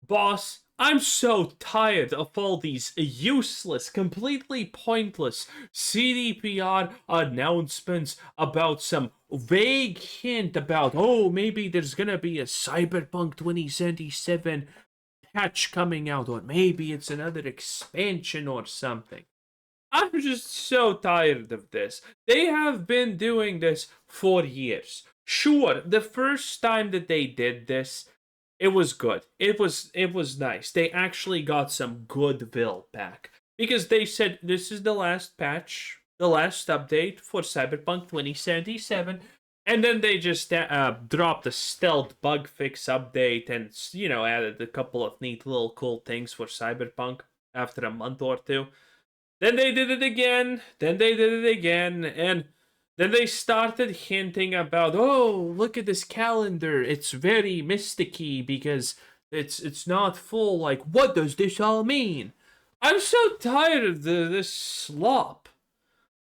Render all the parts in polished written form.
Boss, I'm so tired of all these useless, completely pointless CDPR announcements about some vague hint about, oh, maybe there's gonna be a Cyberpunk 2077 patch coming out, or maybe it's another expansion or something. I'm just so tired of this. They have been doing this for years. Sure, the first time that they did this, it was good. It was nice. They actually got some goodwill back because they said this is the last patch, the last update for Cyberpunk 2077, and then they just dropped a stealth bug fix update and added a couple of neat little cool things for Cyberpunk after a month or two. Then they did it again. Then they did it again. And then they started hinting about, oh, look at this calendar. It's very mysticky because it's not full. Like, what does this all mean? I'm so tired of this slop.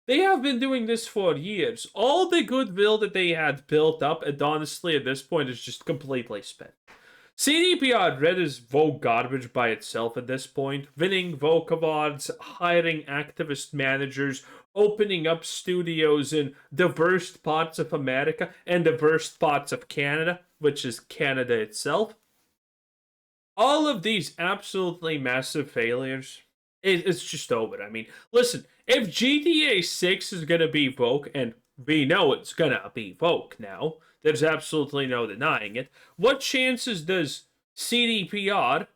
They have been doing this for years. All the goodwill that they had built up, and honestly, at this point, is just completely spent. CDPR Red is Vogue garbage by itself at this point. Winning Vogue awards, hiring activist managers, opening up studios in diverse parts of America and diverse parts of Canada, which is Canada itself. All of these absolutely massive failures, it's just over. I mean, listen, if GTA 6 is going to be Vogue, and we know it's going to be Vogue now, there's absolutely no denying it. What chances does CDPR,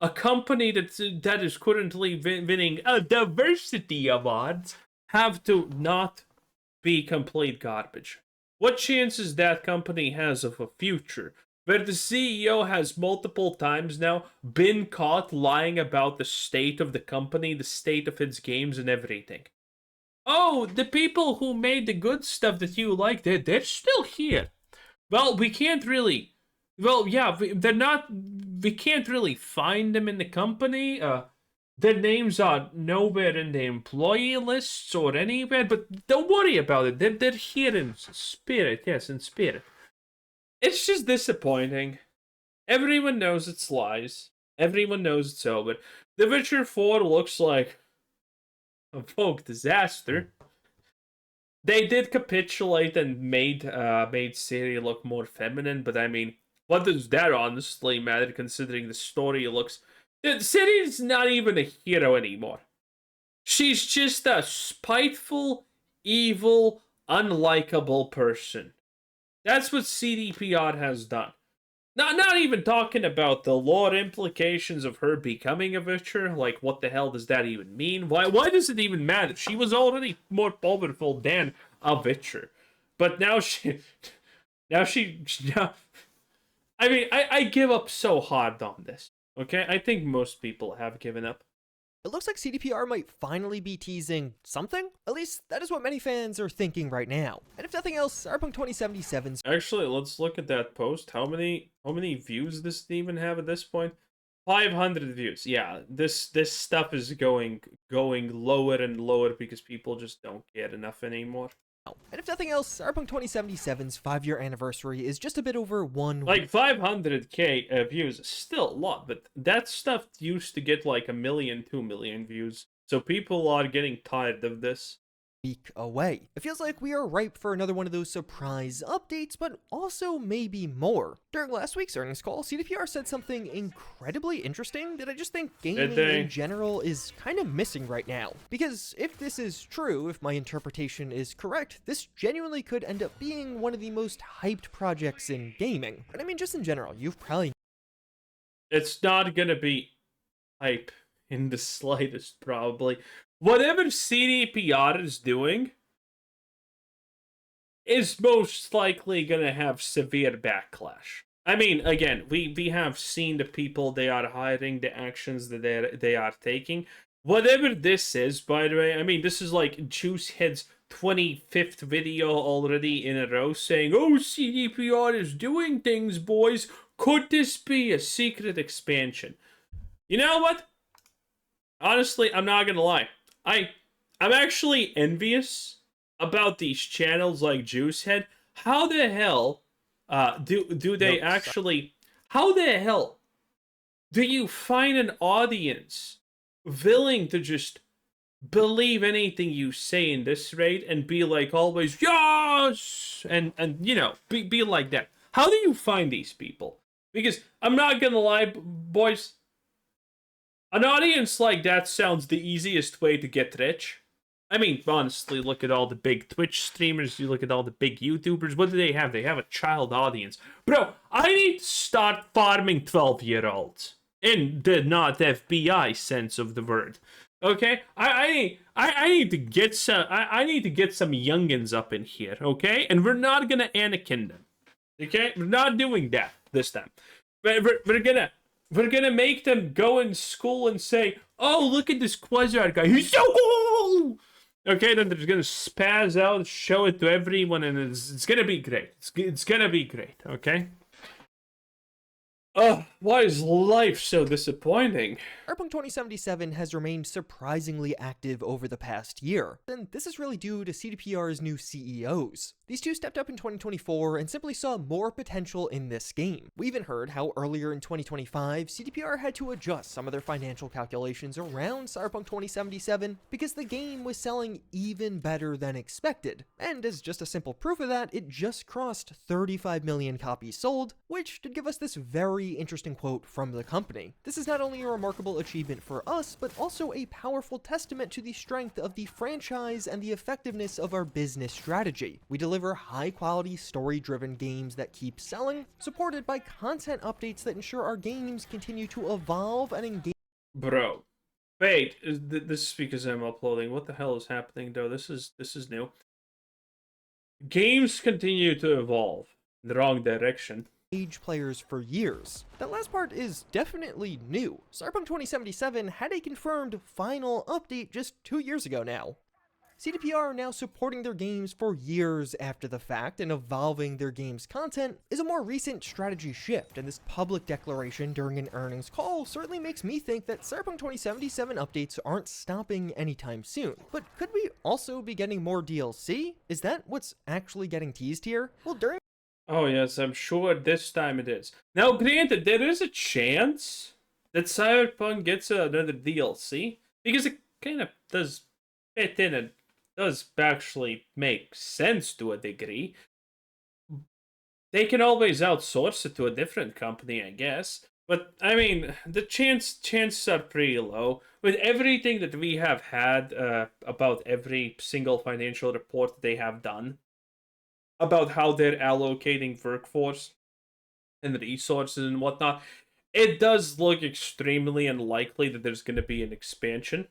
a company that is currently winning a diversity awards, have to not be complete garbage? What chances that company has of a future where the CEO has multiple times now been caught lying about the state of the company, the state of its games, and everything? Oh, the people who made the good stuff that you like, they're still here. Well, we can't really. Well, yeah, they're not. We can't really find them in the company. Their names are nowhere in the employee lists or anywhere. But don't worry about it. They're here in spirit. Yes, in spirit. It's just disappointing. Everyone knows it's lies. Everyone knows it's over. The Witcher 4 looks like a folk disaster. They did capitulate and made Ciri look more feminine, but I mean, what does that honestly matter considering the story looks? Ciri's not even a hero anymore. She's just a spiteful, evil, unlikable person. That's what CDPR has done. Not even talking about the lore implications of her becoming a Witcher. Like, what the hell does that even mean? Why does it even matter? She was already more powerful than a Witcher, but now she, now she, now, I mean, I give up so hard on this. Okay, I think most people have given up. It looks like CDPR might finally be teasing something. At least, that is what many fans are thinking right now. And if nothing else, Cyberpunk 2077's Actually, let's look at that post. How many views does it even have at this point? 500 views. Yeah, this stuff is going lower and lower because people just don't get enough anymore. And if nothing else, Cyberpunk 2077's 5-year anniversary is just a bit over 1 week. Like 500k views is still a lot, but that stuff used to get like a million, 2 million views. So people are getting tired of this. Away. It feels like we are ripe for another one of those surprise updates, but also maybe more. During last week's earnings call, CDPR said something incredibly interesting that I just think gaming in general is kind of missing right now. Because if this is true, if my interpretation is correct, this genuinely could end up being one of the most hyped projects in gaming. And I mean, just in general, you've probably... It's not gonna be hype in the slightest, probably. Whatever CDPR is doing is most likely gonna have severe backlash. I mean, again, we have seen the people they are hiring, the actions that they are taking. Whatever this is, by the way, I mean, this is like Juicehead's 25th video already in a row saying, oh, CDPR is doing things, boys. Could this be a secret expansion? You know what? Honestly, I'm not gonna lie. I'm actually envious about these channels like Juicehead. How the hell do they actually? How the hell do you find an audience willing to just believe anything you say in this rate and be like always yes and you know be like that? How do you find these people? Because I'm not gonna lie, boys, an audience like that sounds the easiest way to get rich. I mean, honestly, look at all the big Twitch streamers, you look at all the big YouTubers, what do they have? They have a child audience. Bro, I need to start farming 12-year-olds. In the not FBI sense of the word. Okay? I need to get some I need to get some youngins up in here, okay? And we're not gonna Anakin them. Okay? We're not doing that this time. We're gonna make them go in school and say, oh, look at this Quasar guy. He's so cool! Okay, then they're gonna spaz out, show it to everyone, and it's gonna be great. It's gonna be great, okay? Oh, why is life so disappointing? Cyberpunk 2077 has remained surprisingly active over the past year, and this is really due to CDPR's new CEOs. These two stepped up in 2024 and simply saw more potential in this game. We even heard how earlier in 2025, CDPR had to adjust some of their financial calculations around Cyberpunk 2077 because the game was selling even better than expected. And as just a simple proof of that, it just crossed 35 million copies sold, which did give us this very interesting quote from the company. This is not only a remarkable achievement for us, but also a powerful testament to the strength of the franchise and the effectiveness of our business strategy. We deliver high-quality, story-driven games that keep selling, supported by content updates that ensure our games continue to evolve and engage. Bro, wait, this is because I'm uploading. What the hell is happening, though? This is new. Games continue to evolve in the wrong direction. Players for years. That last part is definitely new. Cyberpunk 2077 had a confirmed final update just 2 years ago now. CDPR are now supporting their games for years after the fact, and evolving their game's content is a more recent strategy shift, and this public declaration during an earnings call certainly makes me think that Cyberpunk 2077 updates aren't stopping anytime soon. But could we also be getting more DLC? Is that what's actually getting teased here? Well, during Oh, yes, I'm sure this time it is. Now, granted, there is a chance that Cyberpunk gets another DLC, because it kind of does fit in and does actually make sense to a degree. They can always outsource it to a different company, I guess. But, I mean, the chances are pretty low. With everything that we have had about every single financial report they have done, about how they're allocating workforce and resources and whatnot, it does look extremely unlikely that there's going to be an expansion.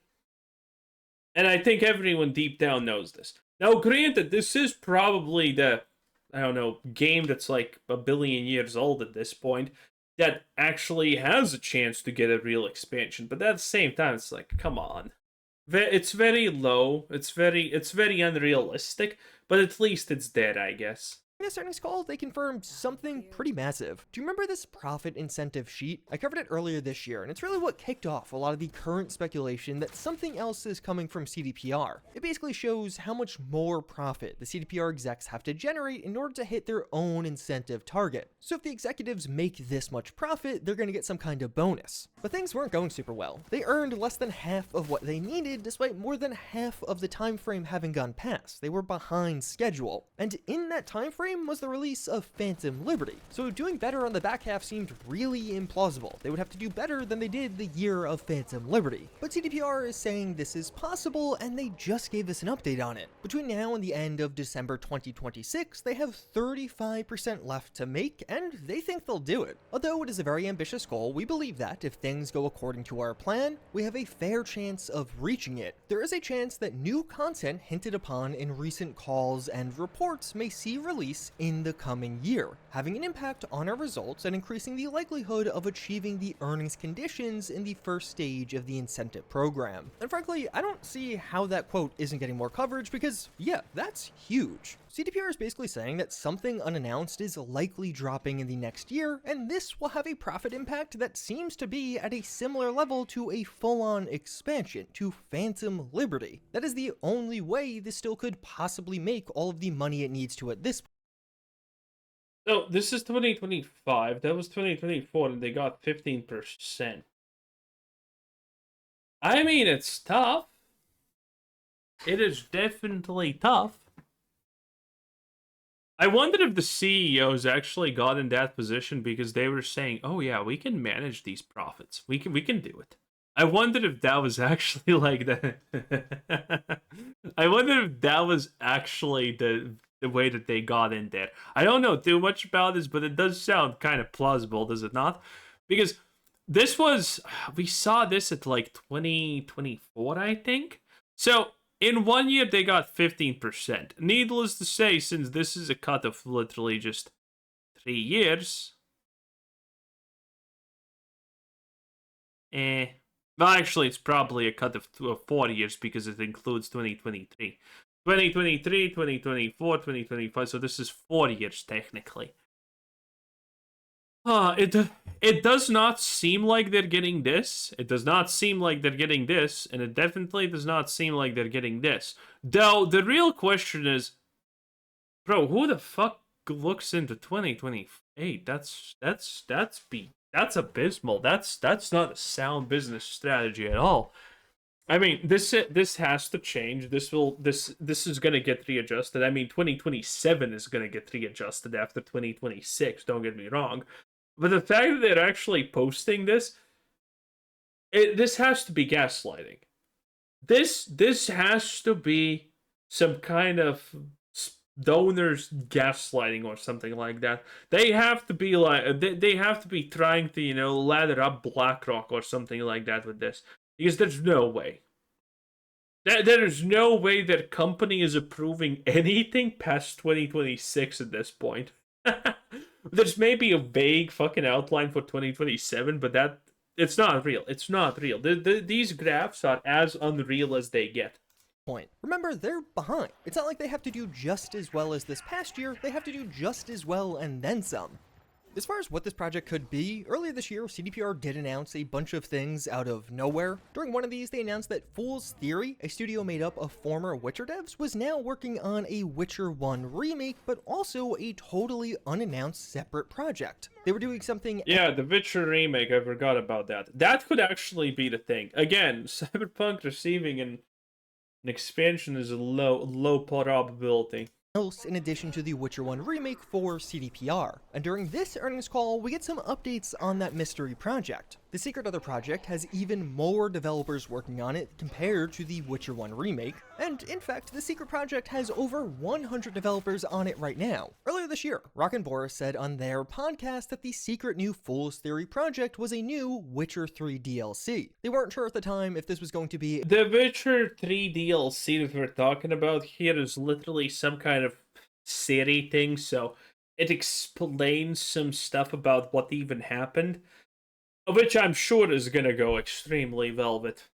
And I think everyone deep down knows this. Now, granted, this is probably the, I don't know, game that's like a billion years old at this point that actually has a chance to get a real expansion. But at the same time, it's like, come on. It's very low. It's very unrealistic. But at least it's dead, I guess. In this earnings call, they confirmed something pretty massive. Do you remember this profit incentive sheet? I covered it earlier this year, and it's really what kicked off a lot of the current speculation that something else is coming from CDPR. It basically shows how much more profit the CDPR execs have to generate in order to hit their own incentive target. So if the executives make this much profit, they're going to get some kind of bonus. But things weren't going super well. They earned less than half of what they needed, despite more than half of the time frame having gone past. They were behind schedule. And in that time frame was the release of Phantom Liberty. So doing better on the back half seemed really implausible. They would have to do better than they did the year of Phantom Liberty. But CDPR is saying this is possible, and they just gave us an update on it. Between now and the end of December 2026, they have 35% left to make, and they think they'll do it. Although it is a very ambitious goal, we believe that if things go according to our plan, we have a fair chance of reaching it. There is a chance that new content hinted upon in recent calls and reports may see release in the coming year, having an impact on our results and increasing the likelihood of achieving the earnings conditions in the first stage of the incentive program. And frankly, I don't see how that quote isn't getting more coverage because, yeah, that's huge. CDPR is basically saying that something unannounced is likely dropping in the next year, and this will have a profit impact that seems to be at a similar level to a full-on expansion to Phantom Liberty. That is the only way this still could possibly make all of the money it needs to at this point. So this is 2025. That was 2024, and they got 15%. I mean, it's tough. It is definitely tough. I wonder if the CEOs actually got in that position because they were saying, "Oh yeah, we can manage these profits. We can do it." I wondered if that was actually like that. I wonder if that was actually the way that they got in there. I don't know too much about this, but it does sound kind of plausible, does it not? Because this was we saw this at like 2024, I think. So in 1 year they got 15%. Needless to say, since this is a cut of literally just 3 years, well, actually, it's probably a cut of 4 years because it includes 2023. 2023, 2024, 2025, so this is 4 years technically. It does not seem like they're getting this. It does not seem like they're getting this, and it definitely does not seem like they're getting this. Though the real question is, bro, who the fuck looks into 2028? That's abysmal. That's not a sound business strategy at all. I mean, this has to change. This is gonna get readjusted. I mean, 2027 is gonna get readjusted after 2026. Don't get me wrong, but the fact that they're actually posting this, this has to be gaslighting. This has to be some kind of donors gaslighting or something like that. They have to be like they have to be trying to ladder up BlackRock or something like that with this, because there's no way. There is no way that company is approving anything past 2026 at this point. There's maybe a vague fucking outline for 2027, but it's not real. It's not real. These graphs are as unreal as they get. Point. Remember, they're behind. It's not like they have to do just as well as this past year, they have to do just as well and then some. As far as what this project could be, earlier this year, CDPR did announce a bunch of things out of nowhere. During one of these, they announced that Fool's Theory, a studio made up of former Witcher devs, was now working on a Witcher 1 remake, but also a totally unannounced separate project. They were doing something... Yeah, the Witcher remake, I forgot about that. That could actually be the thing. Again, Cyberpunk receiving an expansion is a low probability else in addition to the Witcher 1 remake for CDPR. And during this earnings call, we get some updates on that mystery project. The secret other project has even more developers working on it compared to the Witcher 1 remake, and in fact, the secret project has over 100 developers on it right now. Earlier this year, Rock and Boris said on their podcast that the secret new Fool's Theory project was a new Witcher 3 DLC. They weren't sure at the time if this was going to be... The Witcher 3 DLC that we're talking about here is literally some kind of Siri thing, so it explains some stuff about what even happened, which I'm sure is gonna go extremely well with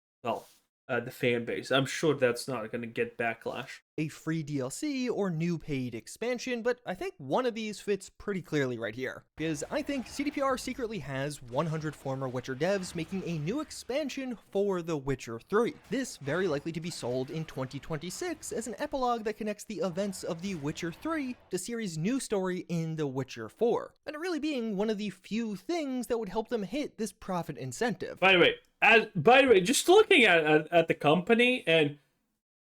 the fan base. I'm sure that's not gonna get backlash. A free DLC or new paid expansion, but I think one of these fits pretty clearly right here, because I think CDPR secretly has 100 former Witcher devs making a new expansion for The Witcher 3. This very likely to be sold in 2026 as an epilogue that connects the events of The Witcher 3 to Ciri's new story in The Witcher 4, and it really being one of the few things that would help them hit this profit incentive. By the way, just looking at the company, and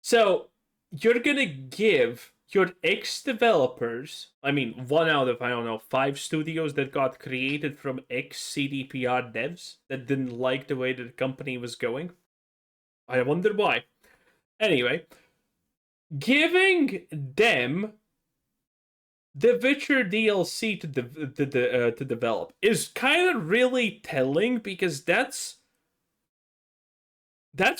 so you're gonna give your ex-developers, I mean, 1 out of, I don't know, 5 studios that got created from ex-CDPR devs that didn't like the way that the company was going. I wonder why. Anyway, giving them the Witcher DLC to develop is kind of really telling, because that's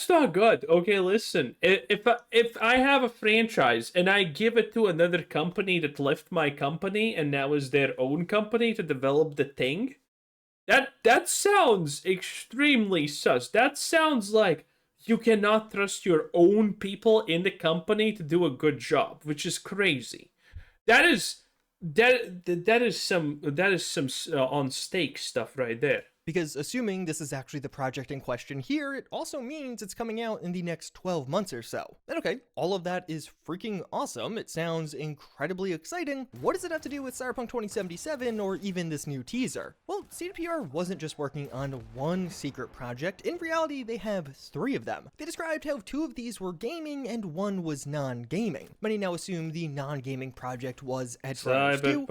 not good. Okay, listen. If I have a franchise and I give it to another company that left my company and now is their own company to develop the thing, that sounds extremely sus. That sounds like you cannot trust your own people in the company to do a good job, which is crazy. That is some on stake stuff right there. because assuming this is actually the project in question here, it also means it's coming out in the next 12 months or so. And okay, all of that is freaking awesome. It sounds incredibly exciting. What does it have to do with Cyberpunk 2077 or even this new teaser? Well, CDPR wasn't just working on one secret project. In reality, they have 3 of them. They described how 2 of these were gaming and 1 was non-gaming. Many now assume the non-gaming project was Edge Runners 2.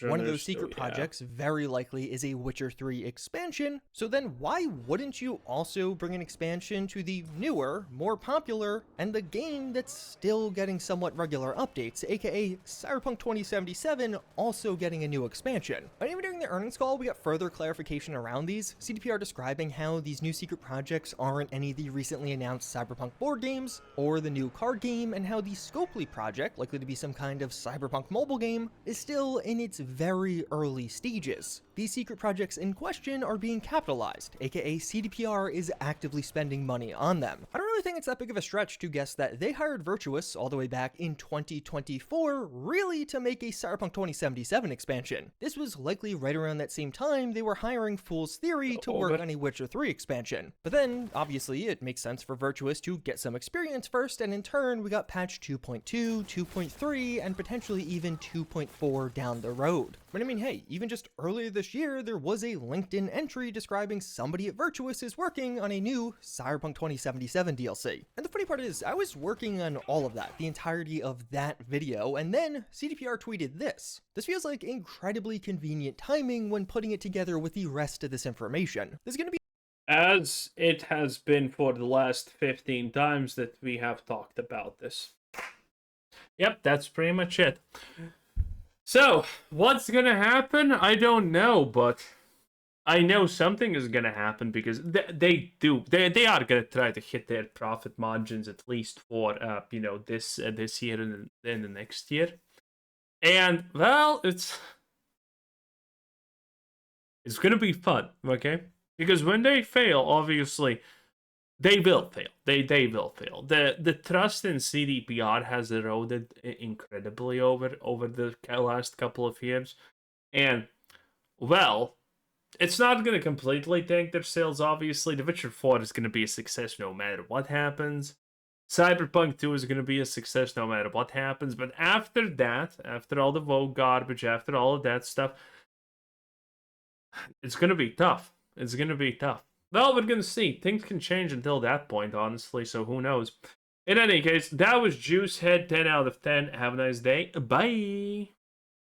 One of those secret projects very likely is a Witcher 3 expansion. So then why wouldn't you also bring an expansion to the newer, more popular, and the game that's still getting somewhat regular updates, aka Cyberpunk 2077 also getting a new expansion? And even during the earnings call, we got further clarification around these. CDPR describing how these new secret projects aren't any of the recently announced Cyberpunk board games or the new card game, and how the Scopely project, likely to be some kind of Cyberpunk mobile game, is still in its very early stages. These secret projects in question are being capitalized, aka CDPR is actively spending money on them. I don't really think it's that big of a stretch to guess that they hired Virtuous all the way back in 2024 really to make a Cyberpunk 2077 expansion. This was likely right around that same time they were hiring Fool's Theory to work on a Witcher 3 expansion. But then, obviously, it makes sense for Virtuous to get some experience first, and in turn, we got patch 2.2, 2.3, and potentially even 2.4 down the road. But I mean, hey, even just earlier this year, there was a LinkedIn entry describing somebody at Virtuous is working on a new Cyberpunk 2077 DLC. And the funny part is, I was working on all of that, the entirety of that video, and then CDPR tweeted this. This feels like incredibly convenient timing when putting it together with the rest of this information. There's gonna be as it has been for the last 15 times that we have talked about this. Yep, that's pretty much it. So, what's gonna happen? I don't know, but I know something is gonna happen because they are gonna try to hit their profit margins at least for this year and then the next year. And well, it's gonna be fun, okay? Because when they fail, obviously, they will fail. They will fail. The trust in CDPR has eroded incredibly over the last couple of years, and well, it's not going to completely tank their sales. Obviously, The Witcher 4 is going to be a success no matter what happens. Cyberpunk 2 is going to be a success no matter what happens. But after that, after all the Vogue garbage, after all of that stuff, it's going to be tough. It's going to be tough. Well, we're going to see. Things can change until that point, honestly, so who knows. In any case, that was Juicehead 10 out of 10. Have a nice day. Bye!